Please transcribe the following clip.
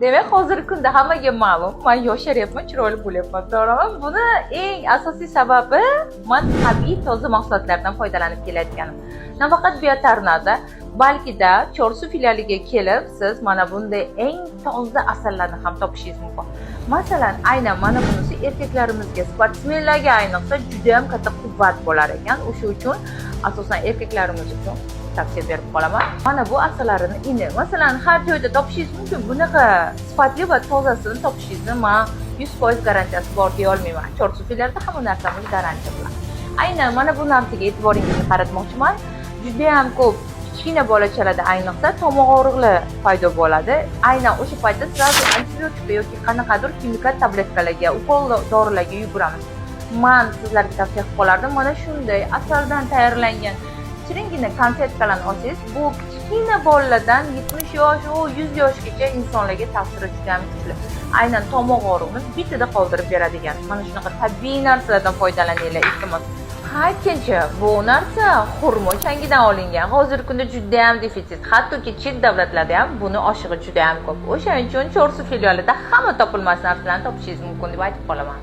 Demak, hozirgi kunda hammaga ma'lum, men yosharyapman, chiroyli bo'lyapman, to'g'rimi? Buni eng asosiy sababi men tabiiy toza mahsulotlardan foydalanib kelayotganim. Nafaqat biotarnada, balki-da Chorsu filialiga kelib, siz mana bunday eng toza asallarni ham topishingiz mumkin. Masalan, aynan mana bunisi erkaklarimizga, sportsmenlarga ayniqsa juda ham katta quvvat bo'lar ekan. O'sha uchun asosan erkaklarimiz uchun tavsiya berib qolaman. Mana bu asalarini ini, masalan, har joyda topishingiz mumkin. Bunaqa sifatli va tozasini topishingizni men 100% garantiyasi bor deya olmayman. Chorsu filialida hamma narsamiz garantiya bilan. Aynan mana bu narsaga e'tiboringizni qaratmoqchiman. Juda ham ko'p kichkina bolachalarda ayniqsa tomoq og'riqlari paydo bo'ladi. Aynan o'sha paytda sразу antibiotik yoki qanaqadir kimikal tabletkalarga, ukol dorilarga yuguramiz. Men sizlarga tavsiya qilib qolardim, mana shunday asaldan tayyorlangan kichkina konfetkalarni olsangiz, bu kichkina bolalardan 70 yosh, 100 yoshgacha insonlarga ta'siri juda ham kuchli. Aynan tomoq og'rig'ini bittada qoldirib beradigan. Mana shunaqa tabiiy narsalardan foydalaninglar, iltimos. Ikkinchi, bu narsa xurmo changidan olingan. Hozirgi kunda juda ham defitsit. Hattoki chet davlatlarda ham buni oshig'i juda ham ko'p. O'shaning uchun Chorsu filialida hamma topilmas narsalarni topishingiz mumkin deb aytib qolaman.